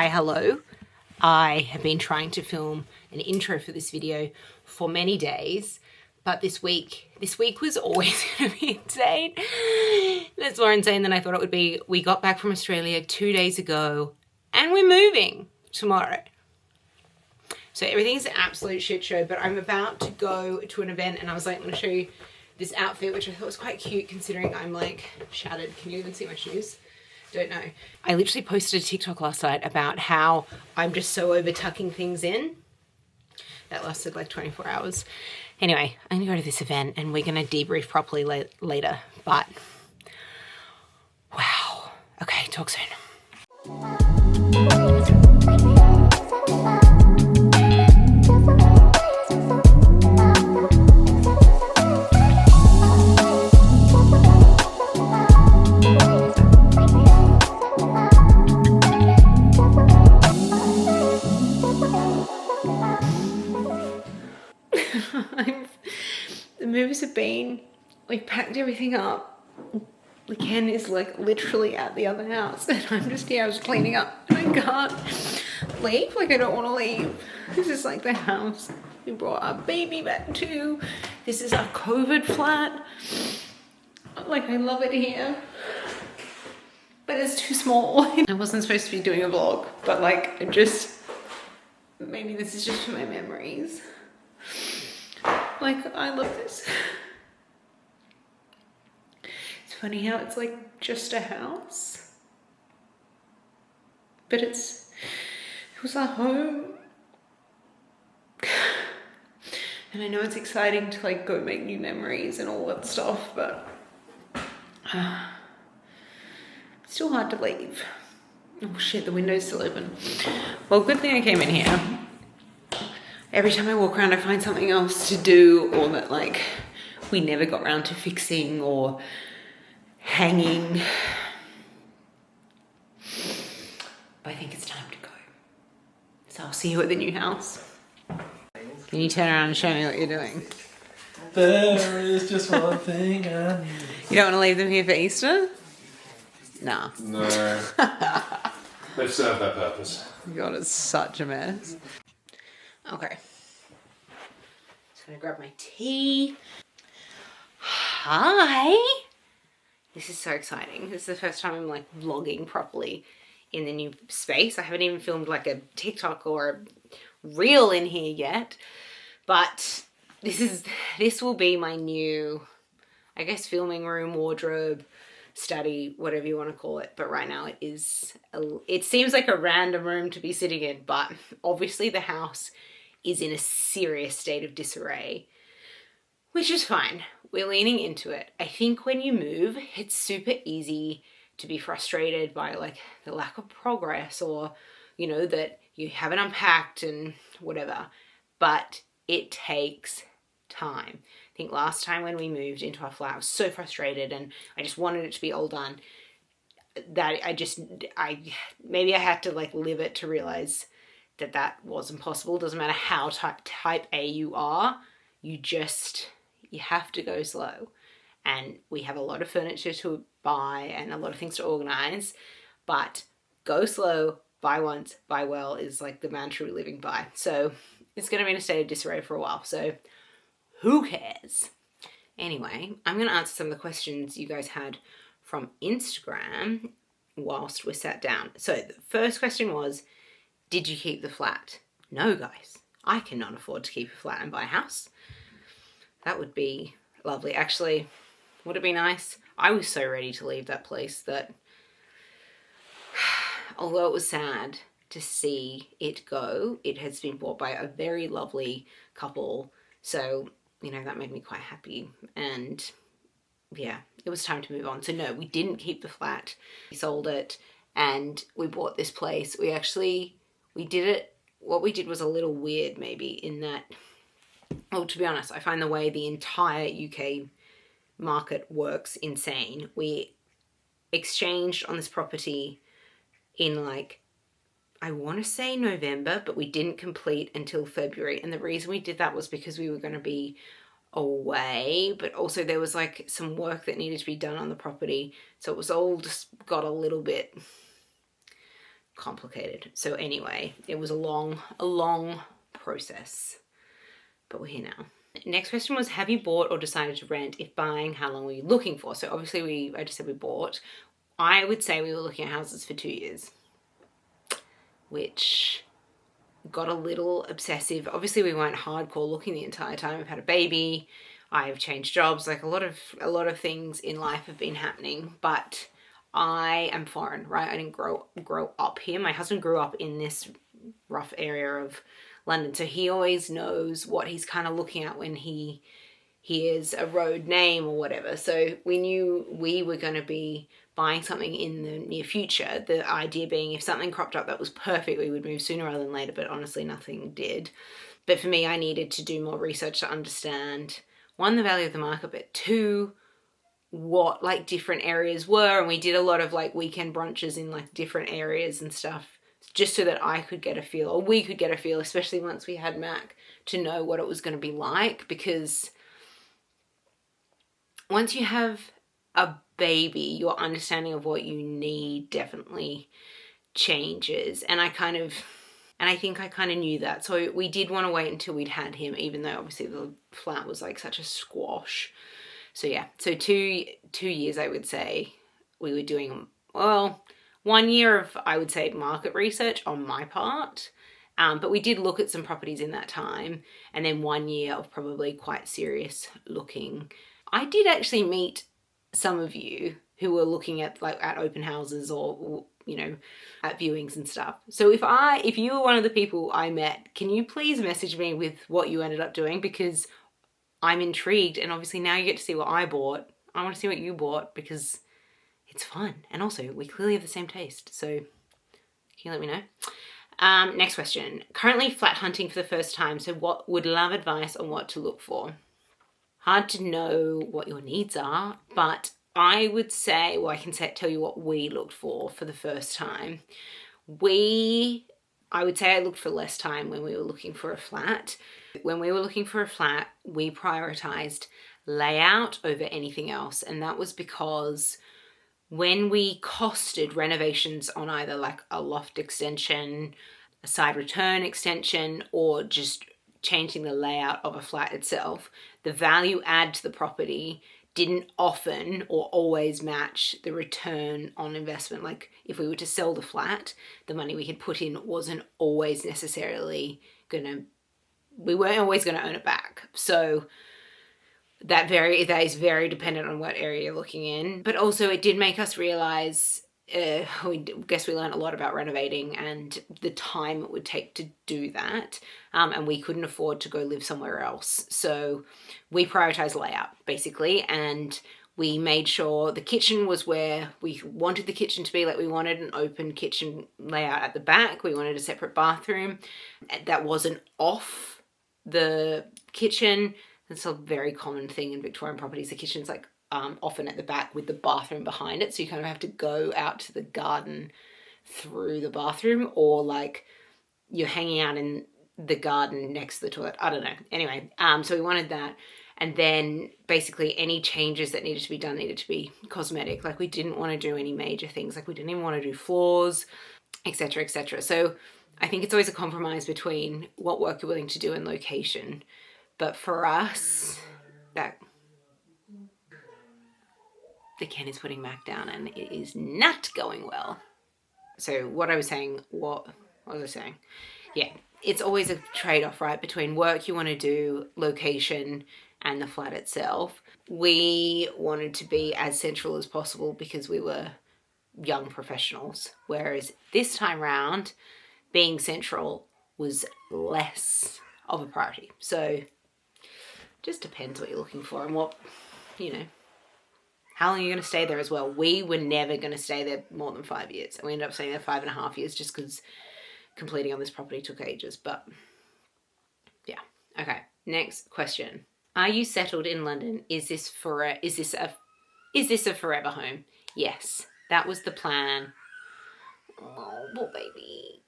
Hi, hello. I have been trying to film an intro for this video for many days, but this week was always going to be insane. That's more insane than I thought it would be. We got back from Australia 2 days ago and we're moving tomorrow. So everything's an absolute shit show, but I'm about to go to an event and I was like, I'm going to show you this outfit, which I thought was quite cute considering I'm like shattered. Can you even see my shoes? Don't know. I literally posted a TikTok last night about how I'm just so over tucking things in. That lasted like 24 hours. Anyway, I'm gonna go to this event and we're gonna debrief properly later, but wow. Okay, talk soon. The movers have been, we've packed everything up. The Ken is like literally at the other house and I'm just here, I was cleaning up and I can't leave, like I don't want to leave. This is like the house we brought our baby back to. This is our COVID flat. Like I love it here, but it's too small. I wasn't supposed to be doing a vlog, but like maybe this is just for my memories. Like, I love this. It's funny how it's like just a house, but it was our home. And I know it's exciting to like go make new memories and all that stuff, but it's still hard to leave. Oh shit, the window's still open. Well, good thing I came in here. Every time I walk around, I find something else to do, or that like we never got around to fixing or hanging. But I think it's time to go. So I'll see you at the new house. Can you turn around and show me what you're doing? There is just one thing I need. You don't want to leave them here for Easter? Nah. No. They've served their purpose. God, it's such a mess. Okay. Just gonna grab my tea. Hi! This is so exciting. This is the first time I'm like vlogging properly in the new space. I haven't even filmed like a TikTok or a reel in here yet, but this will be my new, I guess, filming room, wardrobe, study, whatever you want to call it. But right now it seems like a random room to be sitting in, but obviously the house is in a serious state of disarray, which is fine. We're leaning into it. I think when you move, it's super easy to be frustrated by like the lack of progress, or, you know, that you haven't unpacked and whatever, but it takes time. I think last time when we moved into our flat, I was so frustrated and I just wanted it to be all done that maybe I had to like live it to realize that wasn't possible. Doesn't matter how type A you are, you have to go slow. And we have a lot of furniture to buy and a lot of things to organize, but go slow, buy once, buy well is like the mantra we're living by. So it's going to be in a state of disarray for a while. So who cares? Anyway, I'm going to answer some of the questions you guys had from Instagram whilst we're sat down. So the first question was, did you keep the flat? No, guys, I cannot afford to keep a flat and buy a house. That would be lovely. Actually, would it be nice? I was so ready to leave that place that although it was sad to see it go, it has been bought by a very lovely couple. So, you know, that made me quite happy. And yeah, it was time to move on. So no, we didn't keep the flat. We sold it and we bought this place. What we did was a little weird maybe in that, well, to be honest, I find the way the entire UK market works insane. We exchanged on this property in like, I want to say November, but we didn't complete until February. And the reason we did that was because we were going to be away, but also there was like some work that needed to be done on the property. So it was all just got a little bit complicated. So anyway, it was a long process, but we're here now. Next question was, have you bought or decided to rent? If buying, how long were you looking for? So obviously I just said we bought. I would say we were looking at houses for 2 years, which got a little obsessive. Obviously we weren't hardcore looking the entire time. I've had a baby, I've changed jobs, like a lot of things in life have been happening, but I am foreign, right? I didn't grow up here. My husband grew up in this rough area of London, so he always knows what he's kind of looking at when he hears a road name or whatever. So we knew we were going to be buying something in the near future. The idea being if something cropped up that was perfect, we would move sooner rather than later, but honestly nothing did. But for me, I needed to do more research to understand, one, the value of the market, but two, what like different areas were. And we did a lot of like weekend brunches in like different areas and stuff, just so that I could get a feel, or we could get a feel, especially once we had Mac, to know what it was going to be like. Because once you have a baby, your understanding of what you need definitely changes. And I think I kind of knew that. So we did want to wait until we'd had him, even though obviously the flat was like such a squash. So yeah, so two years, I would say we were doing, well, 1 year of, I would say, market research on my part. But we did look at some properties in that time, and then 1 year of probably quite serious looking. I did actually meet some of you who were looking at like at open houses or you know, at viewings and stuff. So if you were one of the people I met, can you please message me with what you ended up doing? Because I'm intrigued, and obviously now you get to see what I bought. I want to see what you bought because it's fun. And also we clearly have the same taste. So can you let me know? Next question. Currently flat hunting for the first time. So what would love advice on what to look for? Hard to know what your needs are, but I would say, well, I can tell you what we looked for the first time. I would say I looked for less time when we were looking for a flat. When we were looking for a flat, we prioritized layout over anything else. And that was because when we costed renovations on either like a loft extension, a side return extension, or just changing the layout of a flat itself, the value add to the property didn't often or always match the return on investment. Like if we were to sell the flat, the money we had put in wasn't always necessarily we weren't always going to earn it back. So that is very dependent on what area you're looking in. But also it did make us realize, we learned a lot about renovating and the time it would take to do that. And we couldn't afford to go live somewhere else. So we prioritized layout basically. And we made sure the kitchen was where we wanted the kitchen to be. Like we wanted an open kitchen layout at the back. We wanted a separate bathroom that wasn't off the kitchen. That's a very common thing in Victorian properties. The kitchen's like often at the back with the bathroom behind it. So you kind of have to go out to the garden through the bathroom, or like you're hanging out in the garden next to the toilet. I don't know. Anyway, so we wanted that. And then basically any changes that needed to be done needed to be cosmetic. Like we didn't want to do any major things. Like we didn't even want to do floors, etc., etc. So I think it's always a compromise between what work you're willing to do and location. But for us, that the Ken is putting Mac down and it is not going well. So what I was saying, what was I saying? Yeah, it's always a trade-off, right? Between work you want to do, location, and the flat itself. We wanted to be as central as possible because we were young professionals. Whereas this time round, being central was less of a priority. So just depends what you're looking for and what, how long you're going to stay there as well. We were never going to stay there more than 5 years. And we ended up staying there 5.5 years just because completing on this property took ages. But yeah. Okay. Next question. Are you settled in London? Is this a forever home? Yes. That was the plan. Oh, poor baby.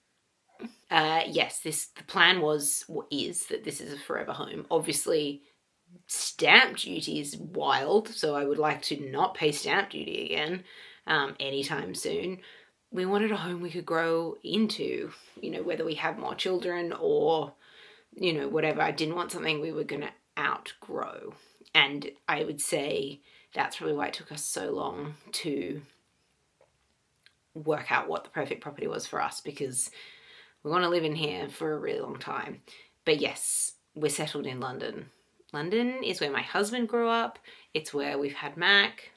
Yes, the plan is that this is a forever home. Obviously, stamp duty is wild, so I would like to not pay stamp duty again anytime soon. we wanted a home we could grow into, whether we have more children or, whatever. I didn't want something we were going to outgrow. And I would say that's probably why it took us so long to work out what the perfect property was for us, because we want to live in here for a really long time. But yes, we're settled in London. London is where my husband grew up. It's where we've had Mac.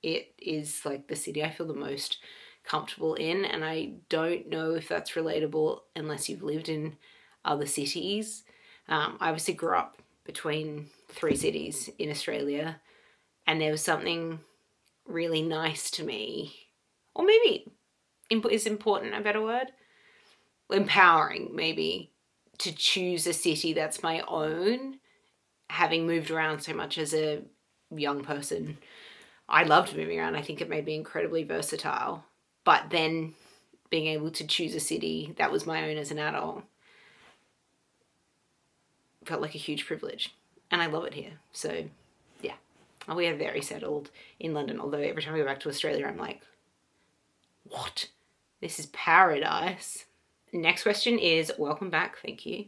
It is like the city I feel the most comfortable in, and I don't know if that's relatable unless you've lived in other cities. I obviously grew up between 3 cities in Australia, and there was something really nice to me, or maybe is important a better word? Empowering, maybe, to choose a city that's my own, having moved around so much as a young person. I loved moving around. I think it made me incredibly versatile. But then being able to choose a city that was my own as an adult felt like a huge privilege. And I love it here. So, yeah. We are very settled in London. Although every time I go back to Australia, I'm like, what? This is paradise. Next question is, welcome back, thank you.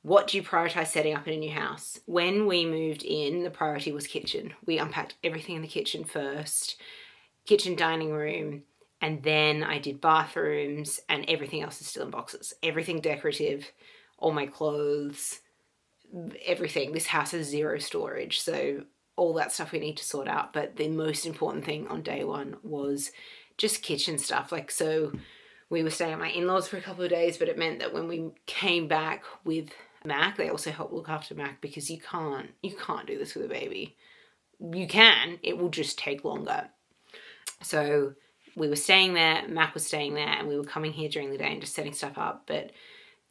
What do you prioritize setting up in a new house? When we moved in, the priority was kitchen. We unpacked everything in the kitchen first, kitchen, dining room, and then I did bathrooms, and everything else is still in boxes. Everything decorative, all my clothes, everything. This house has 0 storage, so all that stuff we need to sort out. But the most important thing on day one was just kitchen stuff. Like, so we were staying at my in-laws for a couple of days, but it meant that when we came back with Mac, they also helped look after Mac, because you can't do this with a baby. You can, it will just take longer. So we were staying there, Mac was staying there, and we were coming here during the day and just setting stuff up. But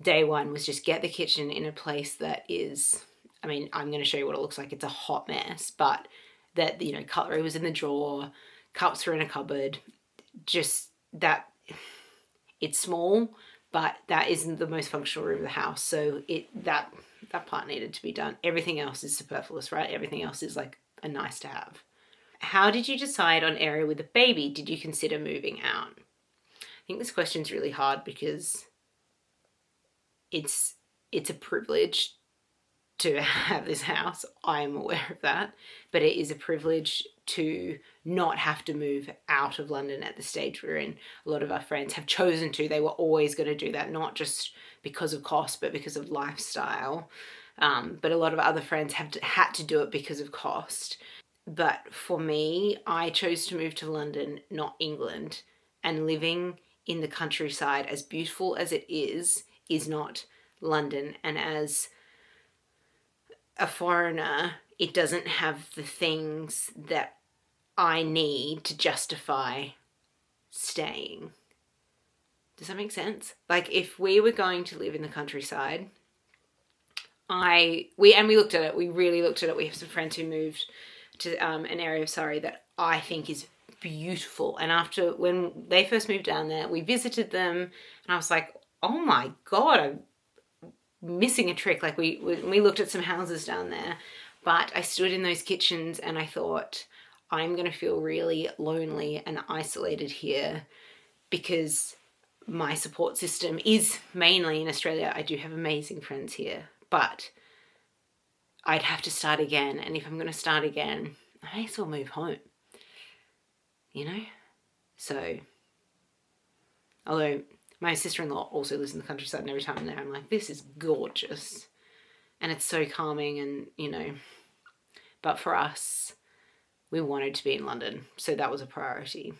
day one was just get the kitchen in a place that is, I mean, I'm going to show you what it looks like. It's a hot mess, but that, cutlery was in the drawer, cups were in a cupboard, just that. It's small, but that isn't the most functional room of the house. So that part needed to be done. Everything else is superfluous, right? Everything else is like a nice to have. How did you decide on area with a baby? Did you consider moving out? I think this question's really hard because it's a privilege to have this house. I'm aware of that, but it is a privilege to not have to move out of London at the stage we're in. A lot of our friends have chosen to. They were always going to do that, not just because of cost, but because of lifestyle. But a lot of other friends have had to do it because of cost. But for me, I chose to move to London, not England. And living in the countryside, as beautiful as it is not London. And as a foreigner, it doesn't have the things that I need to justify staying. Does that make sense? Like, if we were going to live in the countryside, we looked at it. We really looked at it. We have some friends who moved to an area of Surrey that I think is beautiful. And when they first moved down there, we visited them, and I was like, oh my God, I'm missing a trick. Like, we looked at some houses down there, but I stood in those kitchens and I thought, I'm going to feel really lonely and isolated here, because my support system is mainly in Australia. I do have amazing friends here, but I'd have to start again. And if I'm going to start again, I may as well move home, So, although my sister-in-law also lives in the countryside, and every time I'm there, I'm like, this is gorgeous. And it's so calming, and, but for us, we wanted to be in London, so that was a priority.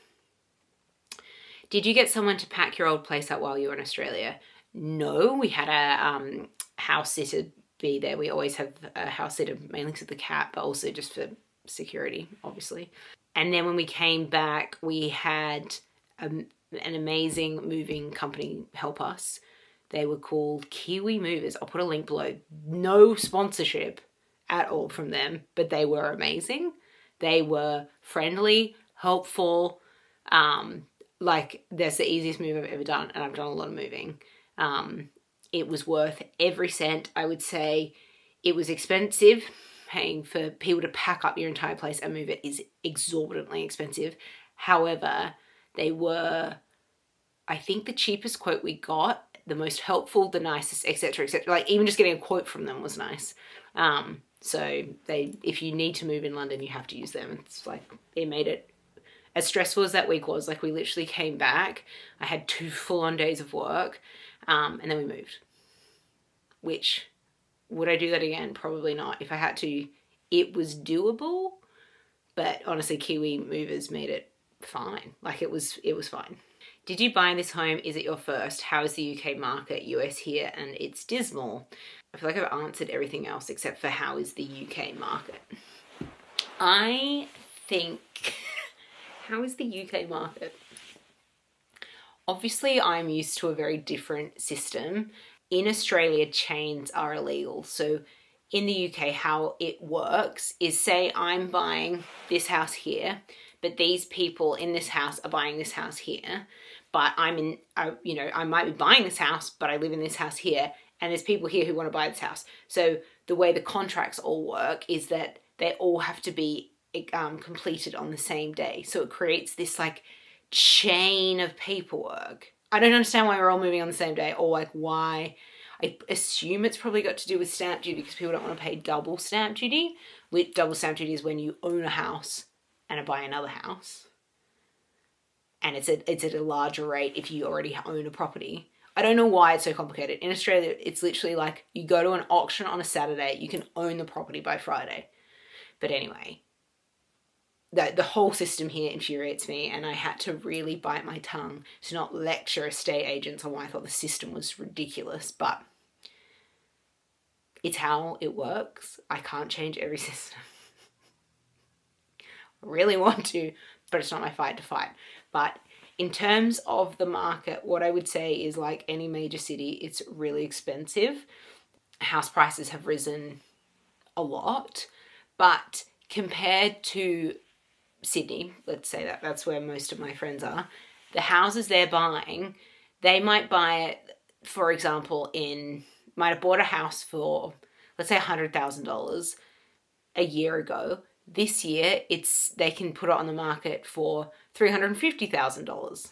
Did you get someone to pack your old place up while you were in Australia? No, we had a house sitter be there. We always have a house sitter, mainly for the cat, but also just for security, obviously. And then when we came back, we had an amazing moving company help us. They were called Kiwi Movers. I'll put a link below. No sponsorship at all from them, but they were amazing. They were friendly, helpful. That's the easiest move I've ever done, and I've done a lot of moving. It was worth every cent. I would say it was expensive. Paying for people to pack up your entire place and move it is exorbitantly expensive. However, they were I think the cheapest quote we got, the most helpful, the nicest, etc., etc. Like even just getting a quote from them was nice. So if you need to move in London, you have to use them. It's like it made it as stressful as that week was. Like we literally came back. I had 2 full-on days of work, and then we moved. Which, would I do that again? Probably not. If I had to, it was doable. But honestly, Kiwi movers made it fine. Like it was fine. Did you buy this home? Is it your first? How is the UK market? US here, and it's dismal. I feel like I've answered everything else except for how is the UK market. I think, how is the UK market? Obviously, I'm used to a very different system. In Australia, chains are illegal. So in the UK, how it works is, say I'm buying this house here, but these people in this house are buying this house here. But I might be buying this house, but I live in this house here, and there's people here who want to buy this house. So the way the contracts all work is that they all have to be completed on the same day. So it creates this like chain of paperwork. I don't understand why we're all moving on the same day, or like why. I assume it's probably got to do with stamp duty because people don't want to pay double stamp duty. With double stamp duty is when you own a house and are buying another house. And it's at a larger rate if you already own a property. I don't know why it's so complicated. In Australia, it's literally like you go to an auction on a Saturday, you can own the property by Friday. But anyway, the whole system here infuriates me, and I had to really bite my tongue to not lecture estate agents on why I thought the system was ridiculous, but it's how it works. I can't change every system. I really want to, but it's not my fight to fight. But in terms of the market, what I would say is like any major city, it's really expensive. House prices have risen a lot, but compared to Sydney, let's say that's where most of my friends are, the houses they're buying, they might buy it, for example, might have bought a house for, let's say $100,000 a year ago. This year, they can put it on the market for $350,000.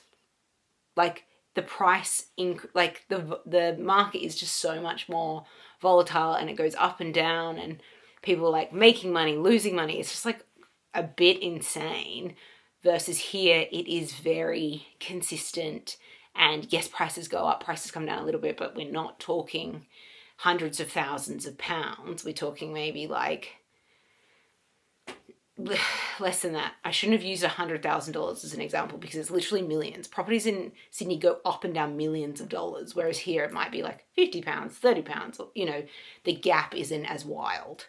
Like the price, the market is just so much more volatile, and it goes up and down, and people are like making money, losing money. It's just like a bit insane. Versus here, it is very consistent. And yes, prices go up, prices come down a little bit, but we're not talking hundreds of thousands of pounds. We're talking maybe like less than that. I shouldn't have used $100,000 as an example because it's literally millions. Properties in Sydney go up and down millions of dollars, whereas here it might be like £50, £30. The gap isn't as wild.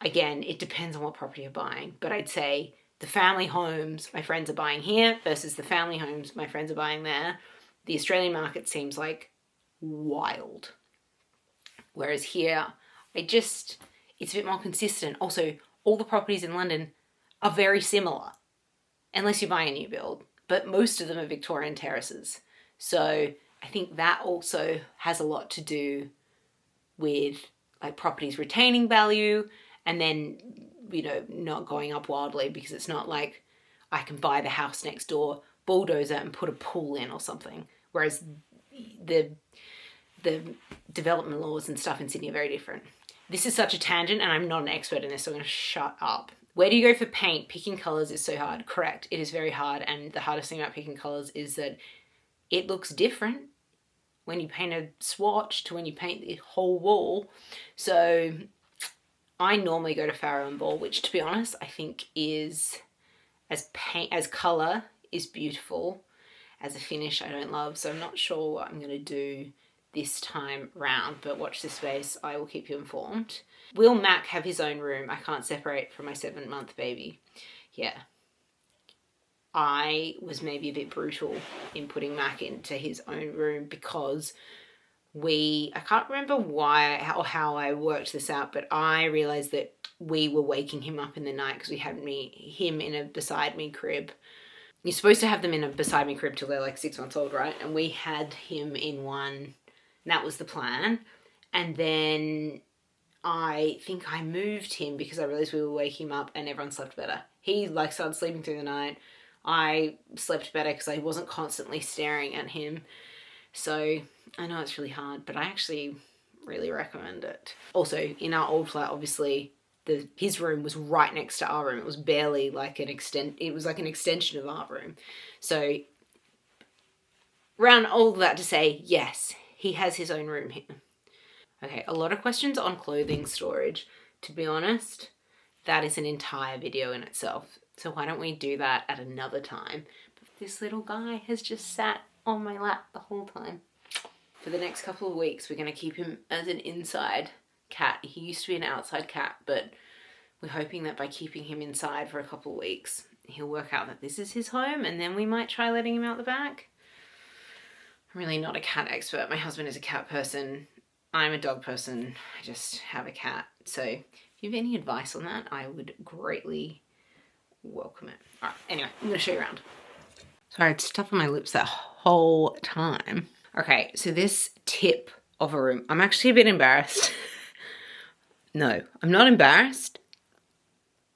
Again, it depends on what property you're buying, but I'd say the family homes my friends are buying here versus the family homes my friends are buying there, the Australian market seems like wild. Whereas here, it's a bit more consistent. Also, all the properties in London are very similar, unless you're buying a new build, but most of them are Victorian terraces. So I think that also has a lot to do with like properties retaining value and then, not going up wildly, because it's not like I can buy the house next door, bulldozer and put a pool in or something. Whereas the development laws and stuff in Sydney are very different. This is such a tangent and I'm not an expert in this, so I'm going to shut up. Where do you go for paint? Picking colours is so hard. Correct, it is very hard, and the hardest thing about picking colours is that it looks different when you paint a swatch to when you paint the whole wall. So I normally go to Farrow and Ball, which to be honest I think is as colour is beautiful. As a finish I don't love, so I'm not sure what I'm going to do this time round, but watch this space. I will keep you informed. Will Mac have his own room? I can't separate from my 7-month baby. Yeah. I was maybe a bit brutal in putting Mac into his own room because I can't remember why or how I worked this out, but I realized that we were waking him up in the night because we had him in a beside me crib. You're supposed to have them in a beside me crib till they're like 6 months old, right? And we had him in one, and that was the plan. And then I think I moved him because I realized we were waking him up and everyone slept better. He started sleeping through the night. I slept better because I wasn't constantly staring at him. So I know it's really hard, but I actually really recommend it. Also, in our old flat, obviously, his room was right next to our room. It was barely like it was like an extension of our room. So round all of that to say, yes, he has his own room here. Okay, a lot of questions on clothing storage. To be honest, that is an entire video in itself. So why don't we do that at another time? But this little guy has just sat on my lap the whole time. For the next couple of weeks, we're going to keep him as an inside cat. He used to be an outside cat, but we're hoping that by keeping him inside for a couple of weeks, he'll work out that this is his home, and then we might try letting him out the back. I'm really not a cat expert. My husband is a cat person. I'm a dog person. I just have a cat. So if you have any advice on that, I would greatly welcome it. All right, anyway, I'm going to show you around. Sorry, I had stuff on my lips that whole time. Okay, so this tip of a room, I'm actually a bit embarrassed. No, I'm not embarrassed.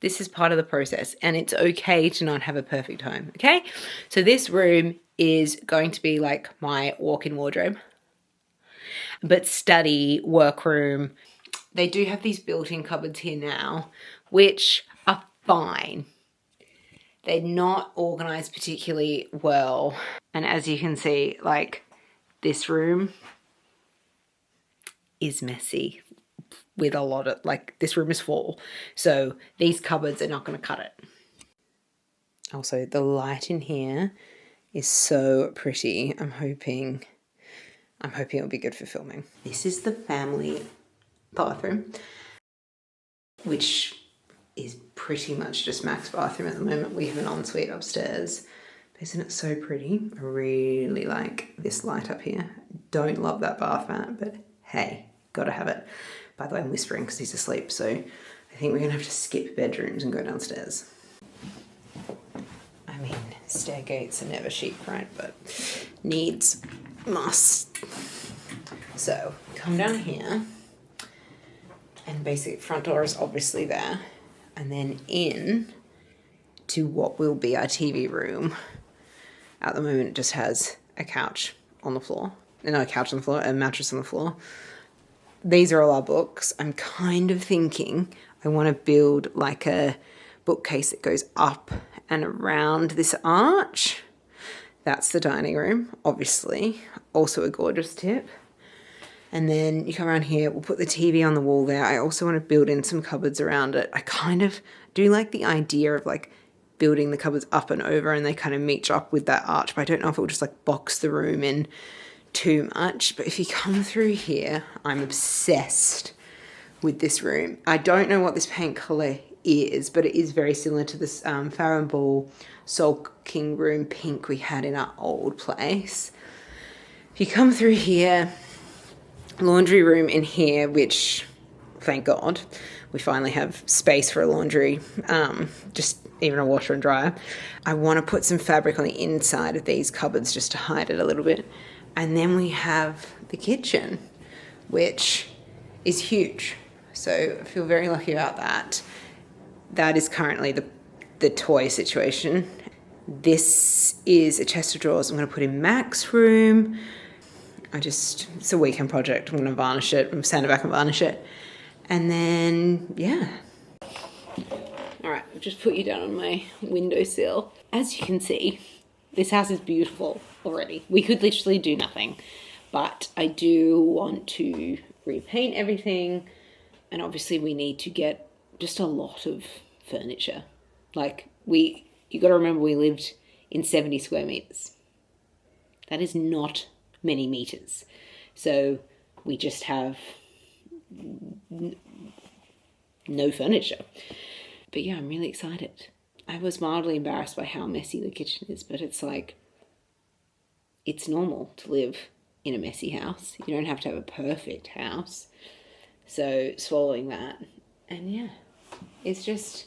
This is part of the process, and it's okay to not have a perfect home, okay? So this room is going to be like my walk-in wardrobe, but study, workroom. They do have these built-in cupboards here now, which are fine. They're not organized particularly well. And as you can see, like, this room is messy with a lot of, like, this room is full. So these cupboards are not going to cut it. Also, the light in here is so pretty. I'm hoping it'll be good for filming. This is the family bathroom, which is pretty much just Mac's bathroom at the moment. We have an ensuite upstairs. Isn't it so pretty? I really like this light up here. Don't love that bath mat, but hey, gotta have it. By the way, I'm whispering because he's asleep, so I think we're gonna have to skip bedrooms and go downstairs. I mean, stair gates are never chic, right? But needs must. So come down here, and basically front door is obviously there, and then in to what will be our TV room. At the moment, it just has a couch on the floor. No, a couch on the floor, a mattress on the floor. These are all our books. I'm kind of thinking I want to build like a bookcase that goes up and around this arch. That's the dining room, obviously. Also a gorgeous tip. And then you come around here, we'll put the TV on the wall there. I also want to build in some cupboards around it. I kind of do like the idea of like building the cupboards up and over and they kind of meet up with that arch, but I don't know if it will just like box the room in too much. But if you come through here, I'm obsessed with this room. I don't know what this paint color is, but it is very similar to this Farrow & Ball sulking room pink we had in our old place. If you come through here, laundry room in here, which thank God we finally have space for a laundry, just even a washer and dryer. I want to put some fabric on the inside of these cupboards just to hide it a little bit. And then we have the kitchen, which is huge. So I feel very lucky about that. That is currently the toy situation. This is a chest of drawers I'm going to put in Mac's room. It's a weekend project. I'm going to varnish it, sand it back and varnish it. And then, yeah. All right, I've just put you down on my windowsill. As you can see, this house is beautiful already. We could literally do nothing, but I do want to repaint everything. And obviously we need to get just a lot of furniture. Like you got to remember we lived in 70 square meters. That is not many meters. So we just have no furniture. But yeah, I'm really excited. I was mildly embarrassed by how messy the kitchen is, but it's like, it's normal to live in a messy house. You don't have to have a perfect house. So swallowing that, and yeah, it's just,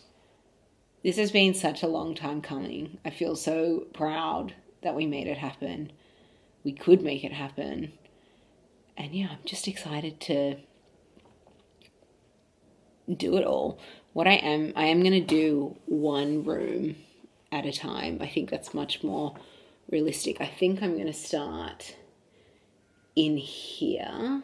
this has been such a long time coming. I feel so proud that we made it happen. We could make it happen. And yeah, I'm just excited to do it all. I am going to do one room at a time. I think that's much more realistic. I think I'm going to start in here,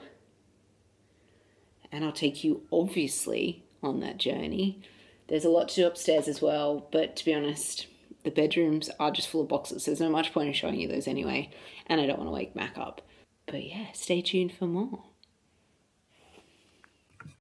and I'll take you obviously on that journey. There's a lot to do upstairs as well, but to be honest, the bedrooms are just full of boxes, so there's not much point in showing you those anyway, and I don't want to wake Mac up. But yeah, stay tuned for more.